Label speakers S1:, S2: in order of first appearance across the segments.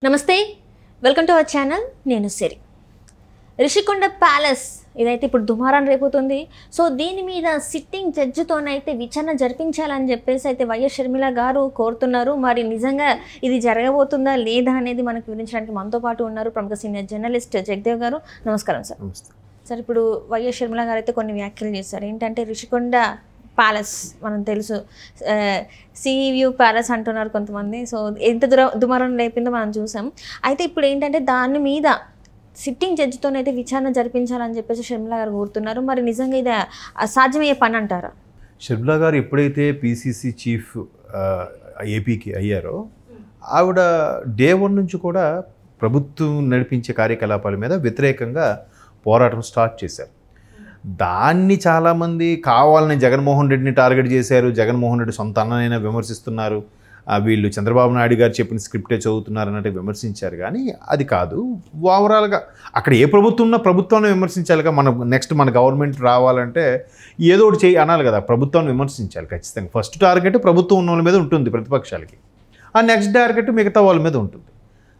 S1: నమస్తే welcome to our channel నేను సిరి Rishikonda palace ఇదైతే ఇప్పుడు దుమారం రేపుతుంది సో దీని మీద సిట్టింగ్ జడ్జితోనైతే విచారణ జరిపించాలని చెప్పేసి అయితే వైఎస్ షర్మిల గారు కోరుతున్నారు మరి నిజంగా ఇది జరగబోతుందా లేదా అనేది మనకు వివరించడానికి మనతో పాటు ఉన్నారు ప్రముఖ సీనియర్ జర్నలిస్ట్ జగదేవ్ గారు నమస్కారం సార్ సార్ ఇప్పుడు వైఎస్ షర్మిల గారు అయితే కొన్ని వ్యాఖ్యలు చేశారు ఏంటంటే రిషికొండ ప్యాలెస్ మనం తెలుసు సీ వ్యూ ప్యాలెస్ అంటున్నారు కొంతమంది సో ఎంత దుమారం లేపిందో మనం చూసాం అయితే ఇప్పుడు ఏంటంటే దాని మీద సిట్టింగ్ జడ్జితోనైతే విచారణ జరిపించాలని చెప్పేసి షర్మిల గారు కోరుతున్నారు మరి నిజంగా ఇది సాధ్యమయ్యే పని అంటారా?
S2: షర్మిల గారు ఎప్పుడైతే పీసీసీ చీఫ్ ఏపీకి అయ్యారో ఆవిడ డే 1 నుంచి కూడా ప్రభుత్వం నడిపించే కార్యకలాపాల మీద వ్యతిరేకంగా పోరాటం స్టార్ట్ చేశారు. దాన్ని చాలామంది కావాలని జగన్మోహన్ రెడ్డిని టార్గెట్ చేశారు. జగన్మోహన్ రెడ్డి సొంత అన్ననైనా విమర్శిస్తున్నారు, వీళ్ళు చంద్రబాబు నాయుడు గారు చెప్పిన స్క్రిప్టే చదువుతున్నారు అన్నట్టు విమర్శించారు. కానీ అది కాదు, ఓవరాల్గా అక్కడ ఏ ప్రభుత్వం ఉన్నా ప్రభుత్వాన్ని విమర్శించాలిగా. మన గవర్నమెంట్ రావాలంటే ఏదో ఒకటి చేయి అనాలి కదా, ప్రభుత్వాన్ని విమర్శించాలి ఖచ్చితంగా. ఫస్ట్ టార్గెట్ ప్రభుత్వం ఉన్న వాళ్ళ మీద ఉంటుంది ప్రతిపక్షాలకి, ఆ నెక్స్ట్ టార్గెట్ మిగతా వాళ్ళ మీద ఉంటుంది.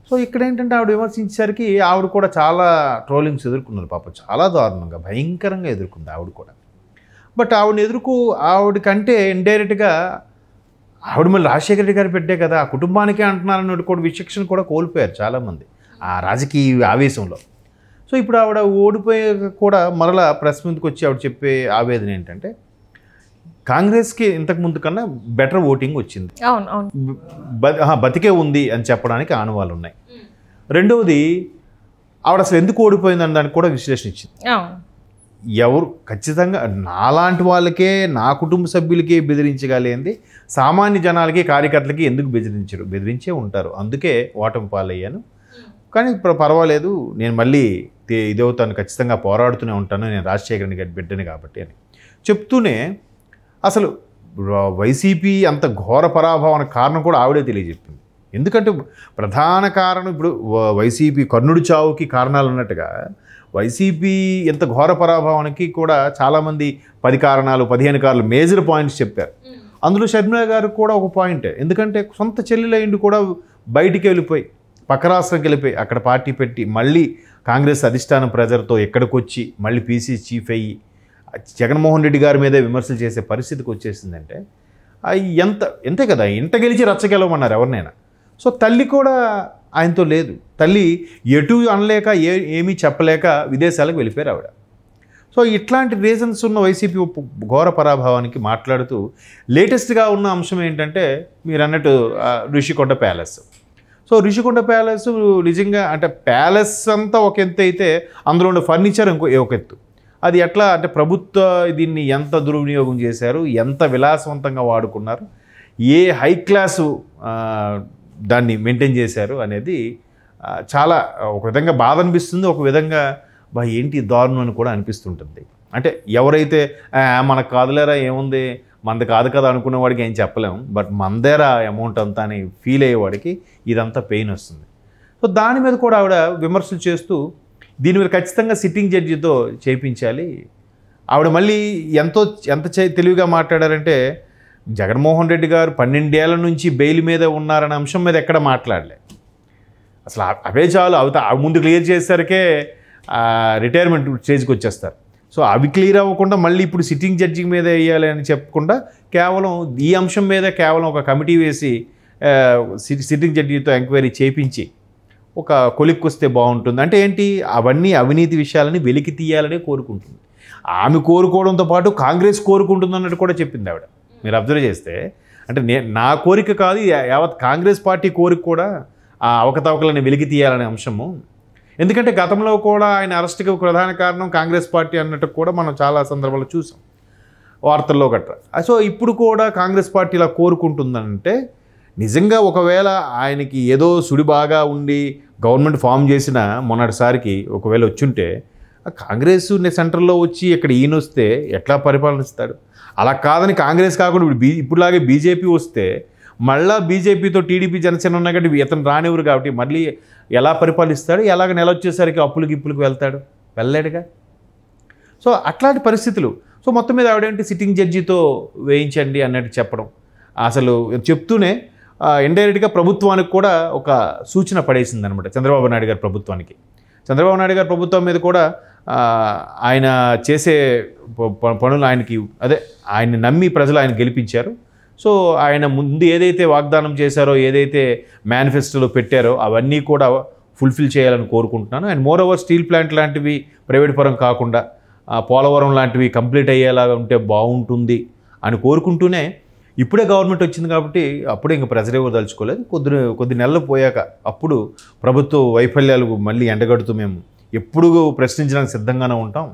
S2: సో ఇక్కడ ఏంటంటే ఆవిడ విమర్శించేసరికి ఆవిడ కూడా చాలా ట్రోలింగ్స్ ఎదుర్కొన్నారు పాపం, చాలా దారుణంగా భయంకరంగా ఎదుర్కొంది ఆవిడ కూడా. బట్ ఆవిడకంటే ఇండైరెక్ట్గా ఆవిడ మళ్ళీ రాజశేఖర రెడ్డి గారు పెట్టే కదా, ఆ కుటుంబానికే అంటున్నారన్నట్టు కూడా విచక్షణ కూడా కోల్పోయారు చాలామంది ఆ రాజకీయ ఆవేశంలో. సో ఇప్పుడు ఆవిడ ఓడిపోయి కూడా మరలా ప్రెస్ ముందుకు వచ్చి ఆవిడ చెప్పే ఆవేదన ఏంటంటే కాంగ్రెస్కి ఇంతకుముందు కన్నా బెటర్ ఓటింగ్ వచ్చింది, బతికే ఉంది అని చెప్పడానికి ఆనవాళ్ళు ఉన్నాయి. రెండవది ఆవిడ అసలు ఎందుకు ఓడిపోయిందని దానికి కూడా విశ్లేషణ ఇచ్చింది. ఎవరు ఖచ్చితంగా నాలాంటి వాళ్ళకే, నా కుటుంబ సభ్యులకే బెదిరించగలిగింది, సామాన్య జనాలకి కార్యకర్తలకి ఎందుకు బెదిరించే ఉంటారు, అందుకే ఓటమి పాలయ్యాను. కానీ పర్వాలేదు, నేను మళ్ళీ ఇదవుతాను, ఖచ్చితంగా పోరాడుతూనే ఉంటాను, నేను రాజశేఖర రెడ్డి బిడ్డని కాబట్టి అని చెప్తూనే అసలు వైసీపీ అంత ఘోర పరాభవానికి కారణం కూడా ఆవిడే తెలియజెప్పింది. ఎందుకంటే ప్రధాన కారణం ఇప్పుడు వైసీపీ కర్ణుడి చావుకి కారణాలు ఉన్నట్టుగా వైసీపీ ఎంత ఘోర పరాభవానికి కూడా చాలామంది 10 కారణాలు 15 కారణాలు మేజర్ పాయింట్స్ చెప్పారు. అందులో షర్మిల గారు కూడా ఒక పాయింటే. ఎందుకంటే సొంత చెల్లెలైండి కూడా బయటికి వెళ్ళిపోయి పక్క రాష్ట్రంకి వెళ్ళిపోయి అక్కడ పార్టీ పెట్టి మళ్ళీ కాంగ్రెస్ అధిష్టానం ప్రెజర్తో ఎక్కడికి వచ్చి మళ్ళీ పీసీ చీఫ్ అయ్యి జగన్మోహన్ రెడ్డి గారి మీదే విమర్శలు చేసే పరిస్థితికి వచ్చేసిందంటే ఎంతే కదా, ఇంట గెలిచి రచ్చగెలవమన్నారు ఎవరినైనా. సో తల్లి కూడా ఆయనతో లేదు, తల్లి ఎటు అనలేక ఏమీ చెప్పలేక విదేశాలకు వెళ్ళిపోయారు ఆవిడ. సో ఇట్లాంటి రీజన్స్ ఉన్న వైసీపీ ఘోర పరాభవానికి మాట్లాడుతూ లేటెస్ట్గా ఉన్న అంశం ఏంటంటే మీరు అన్నట్టు Rishikonda palace. So Rishikonda palace నిజంగా అంటే ప్యాలెస్ అంతా ఒక ఎత్తు అయితే అందులో ఉండే ఫర్నిచర్ ఒక ఎత్తు. అది ఎట్లా అంటే ప్రభుత్వ దీన్ని ఎంత దుర్వినియోగం చేశారు, ఎంత విలాసవంతంగా వాడుకున్నారు, ఏ హై క్లాసు దాన్ని మెయింటైన్ చేశారు అనేది చాలా ఒక విధంగా బాధ అనిపిస్తుంది, ఒక విధంగా ఏంటి దారుణం అని కూడా అనిపిస్తుంటుంది. అంటే ఎవరైతే మనకు కాదులేరా ఏముంది మనది కాదు కదా అనుకునే వాడికి ఏం చెప్పలేము, బట్ మనదేరా అమౌంట్ అంతా అని ఫీల్ అయ్యేవాడికి ఇదంతా పెయిన్ వస్తుంది. సో దాని మీద కూడా ఆవిడ విమర్శలు చేస్తూ దీని మీద ఖచ్చితంగా సిట్టింగ్ జడ్జితో చేయించాలి. ఆవిడ మళ్ళీ ఎంత తెలివిగా మాట్లాడారంటే జగన్మోహన్ రెడ్డి గారు 12 ఏళ్ల నుంచి బెయిల్ మీద ఉన్నారనే అంశం మీద ఎక్కడ మాట్లాడలే. అసలు అవే చాలు, ముందు క్లియర్ చేసేసరికే రిటైర్మెంట్ స్టేజ్కి వచ్చేస్తారు. సో అవి క్లియర్ అవ్వకుండా మళ్ళీ ఇప్పుడు సిట్టింగ్ జడ్జి మీద వేయాలి అని చెప్పకుండా కేవలం ఈ అంశం మీద కేవలం ఒక కమిటీ వేసి సిట్టింగ్ జడ్జితో ఎంక్వైరీ చేయించి ఒక కొలిక్కి వస్తే బాగుంటుంది. అంటే ఏంటి, అవన్నీ అవినీతి విషయాలని వెలికి తీయాలనే కోరుకుంటుంది. ఆమె కోరుకోవడంతో పాటు కాంగ్రెస్ కోరుకుంటుంది అన్నట్టు కూడా చెప్పింది ఆవిడ. మీరు అబ్జర్వ్ చేస్తే అంటే నా కోరిక కాదు, యావత్ కాంగ్రెస్ పార్టీ కోరిక కూడా ఆ అవకతవకలని వెలికి తీయాలనే అంశము. ఎందుకంటే గతంలో కూడా ఆయన అరెస్ట్కి ప్రధాన కారణం కాంగ్రెస్ పార్టీ అన్నట్టు కూడా మనం చాలా సందర్భాల్లో చూసాం వార్తల్లో గట్రా. సో ఇప్పుడు కూడా కాంగ్రెస్ పార్టీ ఇలా కోరుకుంటుందంటే నిజంగా ఒకవేళ ఆయనకి ఏదో సుడి బాగా ఉండి గవర్నమెంట్ ఫామ్ చేసిన మొన్నటిసారికి ఒకవేళ వచ్చుంటే కాంగ్రెస్ సెంట్రల్లో వచ్చి ఇక్కడ ఈయన వస్తే ఎట్లా పరిపాలనిస్తాడు? అలా కాదని కాంగ్రెస్ కాకుండా ఇప్పుడులాగే బీజేపీ వస్తే మళ్ళీ బీజేపీతో టీడీపీ జనసేన ఉన్నాయి కాబట్టి ఇతను రానివ్వరు కాబట్టి మళ్ళీ ఎలా పరిపాలిస్తాడు? ఎలాగ నెల వచ్చేసరికి అప్పులకి వెళ్తాడు? వెళ్ళలేడుగా. సో అట్లాంటి పరిస్థితులు. సో మొత్తం మీద ఆవిడేంటి సిట్టింగ్ జడ్జితో వేయించండి అన్నట్టు చెప్పడం, అసలు చెప్తూనే ఇండైరెక్ట్గా ప్రభుత్వానికి కూడా ఒక సూచన పడేసింది అనమాట చంద్రబాబు నాయుడు గారి ప్రభుత్వానికి. చంద్రబాబు నాయుడు గారి ప్రభుత్వం మీద కూడా ఆయన చేసే పనులు ఆయన్ని నమ్మి ప్రజలు ఆయన గెలిపించారు. సో ఆయన ముందు ఏదైతే వాగ్దానం చేశారో, ఏదైతే మేనిఫెస్టోలో పెట్టారో అవన్నీ కూడా ఫుల్ఫిల్ చేయాలని కోరుకుంటున్నాను. And more over steel plant లాంటివి ప్రైవేట్ పరం కాకుండా పోలవరం లాంటివి కంప్లీట్ అయ్యేలాగా ఉంటే బాగుంటుంది అని కోరుకుంటూనే, ఇప్పుడే గవర్నమెంట్ వచ్చింది కాబట్టి అప్పుడే ఇంకా ప్రజలు ఎవరు తలుచుకోలేదు. కొద్ది నెలలు పోయాక అప్పుడు ప్రభుత్వ వైఫల్యాలు మళ్ళీ ఎండగడుతూ మేము ఎప్పుడు ప్రశ్నించడానికి సిద్ధంగానే ఉంటాం,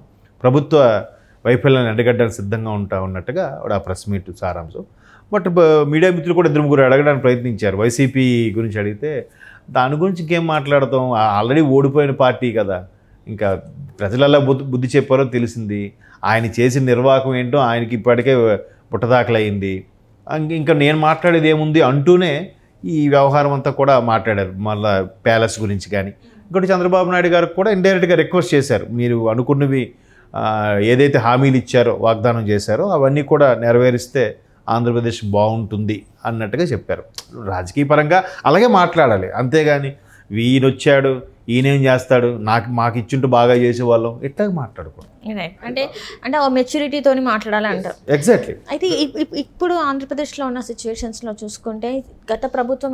S2: ప్రభుత్వ వైఫల్యాన్ని ఎండగట్టడానికి సిద్ధంగా ఉంటాం అన్నట్టుగా ఆ ప్రెస్ మీట్ సారాంశం. బట్ మీడియా మిత్రులు కూడా 2-3 అడగడానికి ప్రయత్నించారు. వైసీపీ గురించి అడిగితే దాని గురించి ఇంకేం మాట్లాడతాం, ఆల్రెడీ ఓడిపోయిన పార్టీ కదా, ఇంకా ప్రజలలా బుద్ధి చెప్పారో తెలిసింది, ఆయన చేసిన నిర్వాహకం ఏంటో ఆయనకి ఇప్పటికే పుట్టదాఖలైంది, ఇంకా నేను మాట్లాడేది ఏముంది అంటూనే ఈ వ్యవహారం అంతా కూడా మాట్లాడారు. మళ్ళీ ప్యాలెస్ గురించి కానీ ఇంకోటి చంద్రబాబు నాయుడు గారికి కూడా ఇండైరెక్ట్గా రిక్వెస్ట్ చేశారు, మీరు అనుకున్నవి ఏదైతే హామీలు ఇచ్చారో, వాగ్దానం చేశారో అవన్నీ కూడా నెరవేరిస్తే ఆంధ్రప్రదేశ్ బాగుంటుంది అన్నట్టుగా చెప్పారు. రాజకీయ పరంగా అలాగే మాట్లాడాలి, అంతేగాని ఈయనొచ్చాడు ఈయనేం చేస్తాడు, మాకు ఇచ్చుంటూ బాగా చేసేవాళ్ళం ఇట్లా మాట్లాడుకోండి.
S1: అంటే ఆ మెచ్యూరిటీతో మాట్లాడాలి అంటారు.
S2: ఎగ్జాక్ట్లీ.
S1: అయితే ఇప్పుడు ఆంధ్రప్రదేశ్లో ఉన్న సిచ్యువేషన్స్లో చూసుకుంటే గత ప్రభుత్వం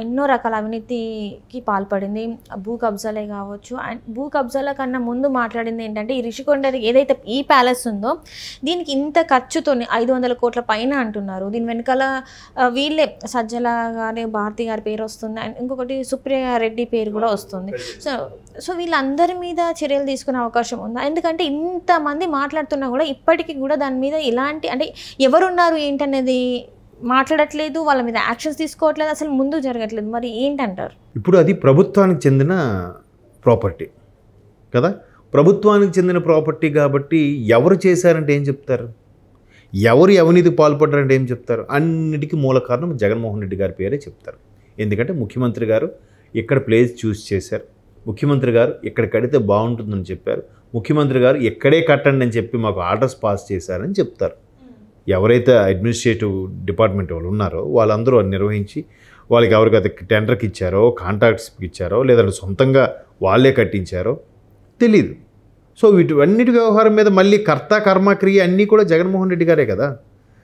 S1: ఎన్నో రకాల అవినీతికి పాల్పడింది. భూ కబ్జాలే కావచ్చు. అండ్ భూ కబ్జాల కన్నా ముందు మాట్లాడింది ఏంటంటే, ఈ రిషికొండ ఏదైతే ఈ ప్యాలెస్ ఉందో దీనికి ఇంత ఖర్చుతో 500 కోట్ల పైన అంటున్నారు. దీని వెనకాల వీళ్ళే సజ్జల గారి, భారతి గారి పేరు వస్తుంది, అండ్ ఇంకొకటి సుప్రియ రెడ్డి పేరు కూడా వస్తుంది. సో వీళ్ళందరి మీద చర్యలు తీసుకునే అవకాశం ఉందా? ఎందుకంటే ఇంతమంది మాట్లాడుతున్నా కూడా ఇప్పటికీ కూడా దాని మీద ఇలాంటి, అంటే ఎవరున్నారు ఏంటనేది మాట్లాడట్లేదు, వాళ్ళ మీద యాక్షన్స్ తీసుకోవట్లేదు, అసలు ముందు జరగట్లేదు. మరి ఏంటంటారు?
S2: ఇప్పుడు అది ప్రభుత్వానికి చెందిన ప్రాపర్టీ కదా, ప్రభుత్వానికి చెందిన ప్రాపర్టీ కాబట్టి ఎవరు చేశారంటే ఏం చెప్తారు, ఎవరు అవినీతికి పాల్పడ్డారంటే ఏం చెప్తారు? అన్నిటికీ మూల కారణం జగన్మోహన్ రెడ్డి గారి పేరే చెప్తారు. ఎందుకంటే ముఖ్యమంత్రి గారు ఇక్కడ ప్లేస్ చూస్ చేశారు, ముఖ్యమంత్రి గారు ఇక్కడ కడితే బాగుంటుందని చెప్పారు, ముఖ్యమంత్రి గారు ఎక్కడే కట్టండి అని చెప్పి మాకు ఆర్డర్స్ పాస్ చేశారని చెప్తారు. ఎవరైతే అడ్మినిస్ట్రేటివ్ డిపార్ట్మెంట్ వాళ్ళు ఉన్నారో వాళ్ళందరూ నిర్వహించి వాళ్ళకి ఎవరికైతే టెండర్కి ఇచ్చారో, కాంట్రాక్ట్స్కి ఇచ్చారో, లేదంటే సొంతంగా వాళ్ళే కట్టించారో తెలీదు. సో వీటన్నిటి వ్యవహారం మీద మళ్ళీ కర్త కర్మక్రియ అన్నీ కూడా జగన్మోహన్ రెడ్డి గారే కదా.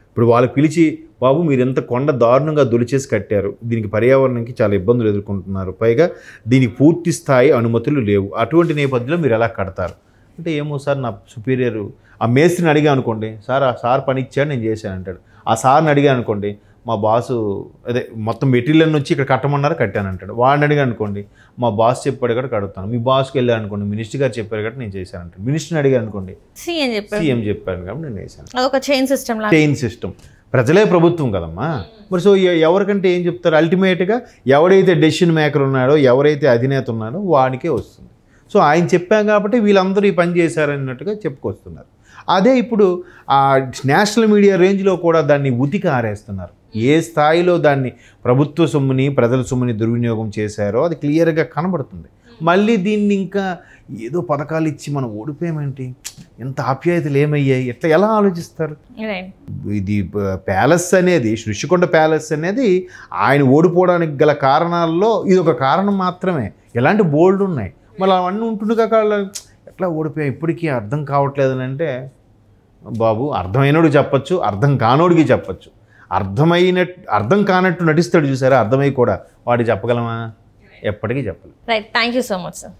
S2: ఇప్పుడు వాళ్ళు పిలిచి, బాబు మీరు ఎంత కొండ దారుణంగా దొలిచేసి కట్టారు, దీనికి పర్యావరణానికి చాలా ఇబ్బందులు ఎదుర్కొంటున్నారు, పైగా దీనికి పూర్తి స్థాయి అనుమతులు లేవు, అటువంటి నేపథ్యంలో మీరు ఎలా కడతారు అంటే, ఏమో సార్ నా సుపీరియర్ ఆ మేస్త్రిని అడిగా అనుకోండి, సార్ ఆ సార్ పని ఇచ్చాడు నేను చేశాను అంటాడు. ఆ సార్ని అడిగా అనుకోండి, మా బాసు మొత్తం మెటీరియల్ నుంచి ఇక్కడ కట్టమన్నారు కట్టాను అంటాడు. వాడిని అడిగా అనుకోండి, మా బాస్ చెప్పాడు కూడా కడుగుతాను. మీ బాస్కి వెళ్ళాను అనుకోండి, మినిస్టర్ గారు చెప్పారు కాబట్టి నేను చేశాను అంటాడు. మినిస్టర్ని అడిగా అనుకోండి, సీఎం చెప్పాను కాబట్టి నేను చేశాను.
S1: అదొక చైన్ సిస్టమ్.
S2: ప్రజలే ప్రభుత్వం కదమ్మా. మరి సో ఎవరికంటే ఏం చెప్తారు, అల్టిమేట్గా ఎవడైతే డెసిషన్ మేకర్ ఉన్నాడో, ఎవరైతే అధినేత ఉన్నాడో వాడికే వస్తుంది. సో ఆయన చెప్పాం కాబట్టి వీళ్ళందరూ ఈ పని చేశారన్నట్టుగా చెప్పుకొస్తున్నారు. అదే ఇప్పుడు ఆ నేషనల్ మీడియా రేంజ్లో కూడా దాన్ని ఉతికి ఆరేస్తున్నారు. ఏ స్థాయిలో దాన్ని ప్రభుత్వ సొమ్ముని, ప్రజల సొమ్ముని దుర్వినియోగం చేశారో అది క్లియర్గా కనబడుతుంది. మళ్ళీ దీన్ని ఇంకా ఏదో పథకాలు ఇచ్చి మనం ఓడిపోయామేంటి, ఎంత ఆప్యాయతలు ఏమయ్యాయి, ఎలా ఆలోచిస్తారు? ఇది ప్యాలెస్ అనేది, ఋషికొండ ప్యాలెస్ అనేది ఆయన ఓడిపోవడానికి గల కారణాల్లో ఇది ఒక కారణం మాత్రమే. ఎలాంటి బోల్డ్ ఉన్నాయి, మళ్ళీ అవన్నీ ఉంటుండగా ఎట్లా ఓడిపోయాయి ఇప్పటికీ అర్థం కావట్లేదని అంటే, బాబు అర్థమైనోడికి చెప్పచ్చు, అర్థం కానోడికి చెప్పచ్చు. అర్థం కానట్టు నటిస్తాడు చూసారా, అర్థమై కూడా వాడికి చెప్పగలమా? ఎప్పటికీ చెప్పలేదు.
S1: Right, thank you so much sir.